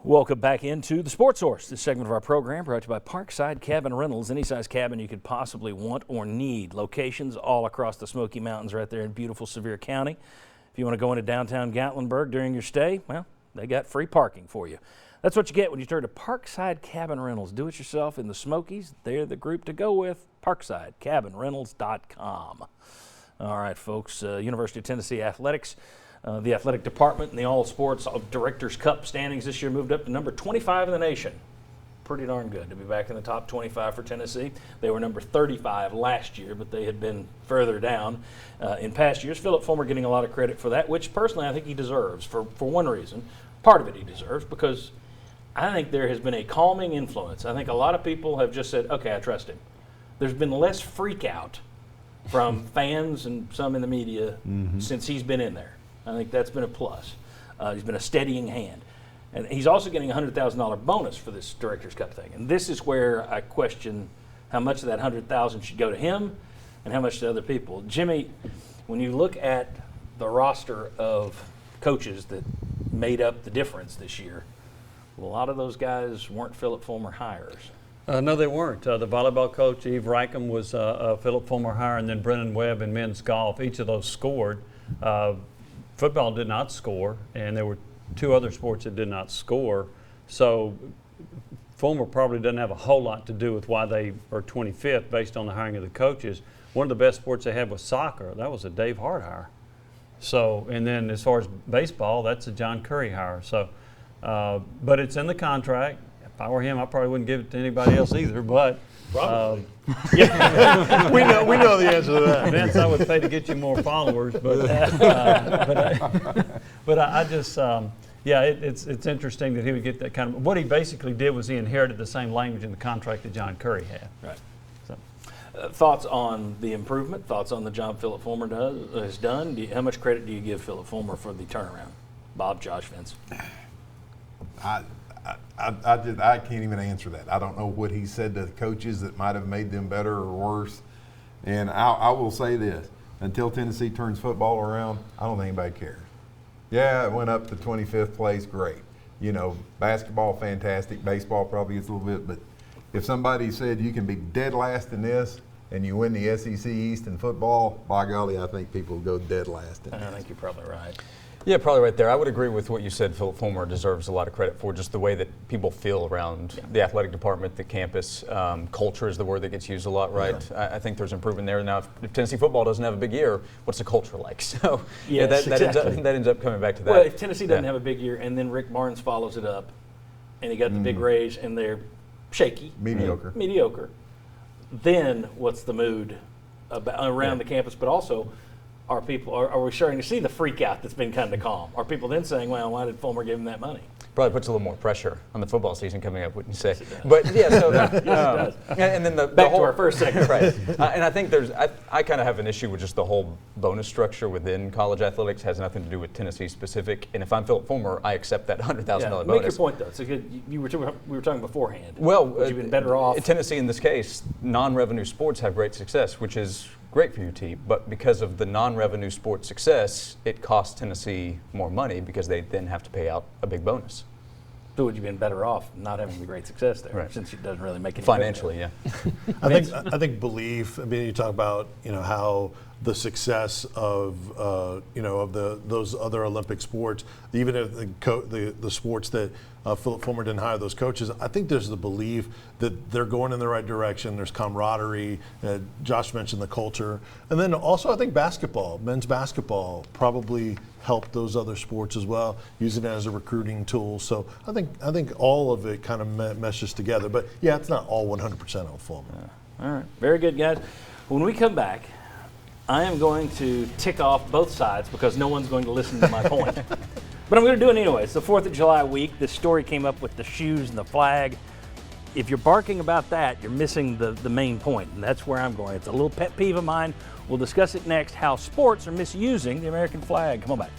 Welcome back into the Sports Source. This segment of our program brought to you by Parkside Cabin Rentals. Any size cabin you could possibly want or need. Locations all across the Smoky Mountains right there in beautiful Sevier County. If you want to go into downtown Gatlinburg during your stay, well, they got free parking for you. That's what you get when you turn to Parkside Cabin Rentals. Do it yourself in the Smokies. They're the group to go with. ParksideCabinRentals.com. All right, folks. University of Tennessee Athletics. The athletic department in the All Sports Directors Cup standings this year moved up to number 25 in the nation. Pretty darn good to be back in the top 25 for Tennessee. They were number 35 last year, but they had been further down in past years. Phillip Fulmer getting a lot of credit for that, which personally I think he deserves for one reason. Part of it he deserves because I think there has been a calming influence. I think a lot of people have just said, okay, I trust him. There's been less freak out from fans and some in the media since he's been in there. I think that's been a plus. He's been a steadying hand. And he's also getting a $100,000 bonus for this Directors Cup thing. And this is where I question how much of that $100,000 should go to him and how much to other people. Jimmy, when you look at the roster of coaches that made up the difference this year, a lot of those guys weren't Phillip Fulmer hires. No, they weren't. The volleyball coach, Eve Reicham, was a Phillip Fulmer hire, and then Brennan Webb in men's golf. Each of those scored. Football did not score, and there were two other sports that did not score. So Fulmer probably doesn't have a whole lot to do with why they are 25th based on the hiring of the coaches. One of the best sports they had was soccer. That was a Dave Hart hire. So, and then as far as baseball, that's a John Curry hire. So, but it's in the contract. If I were him, I probably wouldn't give it to anybody else either. But probably. Yeah, we know the answer to that. Vince, I would pay to get you more followers, but I just it's interesting that he would get that kind of. What he basically did was he inherited the same language in the contract that John Curry had. Right. So, thoughts on the improvement? Thoughts on the job Phillip Fulmer has done? How much credit do you give Phillip Fulmer for the turnaround? Bob, Josh, Vince. I can't even answer that. I don't know what he said to the coaches that might have made them better or worse. And I will say this, until Tennessee turns football around, I don't think anybody cares. Yeah, it went up to 25th place, great. You know, basketball, fantastic. Baseball probably gets a little bit. But if somebody said you can be dead last in this and you win the SEC East in football, by golly, I think people will go dead last in I this. think you're probably right. Yeah, probably right there. I would agree with what you said. Phillip Fulmer deserves a lot of credit for just the way that people feel around the athletic department, the campus. Culture is the word that gets used a lot, right? Yeah. I think there's improvement there. Now, if Tennessee football doesn't have a big year, what's the culture like? So yes, that ends up coming back to that. Well, if Tennessee doesn't have a big year and then Rick Barnes follows it up and he got the big raise and they're shaky. Mediocre. Then what's the mood around the campus, but also are we starting to see the freak out that's been kind of calm? Are people then saying, well, why did Fulmer give him that money? Probably puts a little more pressure on the football season coming up, wouldn't you say? Yes, it does. But yeah, so yes, it does. And then back to our first segment. Right. And I think I kind of have an issue with just the whole bonus structure within college athletics. It has nothing to do with Tennessee specific. And if I'm Phillip Fulmer, I accept that $100,000 bonus. Make your point though. It's a good. We were talking beforehand. Well, would you been better off? Tennessee in this case, non-revenue sports have great success, which is great for UT, but because of the non-revenue sports success, it costs Tennessee more money because they then have to pay out a big bonus. So would you been better off not having the great success there, right, since it doesn't really make any financially, yeah. I think belief. I mean, you talk about how the success of those other Olympic sports, even if the sports that Phillip Fulmer didn't hire those coaches. I think there's the belief that they're going in the right direction. There's camaraderie. Josh mentioned the culture, and then also I think men's basketball, probably helped those other sports as well, using it as a recruiting tool. So I think all of it kind of meshes together. But yeah, it's not all 100% on Fulmer. All right, very good, guys. When we come back, I am going to tick off both sides because no one's going to listen to my point. But I'm going to do it anyway. It's the 4th of July week. This story came up with the shoes and the flag. If you're barking about that, you're missing the main point, and that's where I'm going. It's a little pet peeve of mine. We'll discuss it next, how sports are misusing the American flag. Come on back.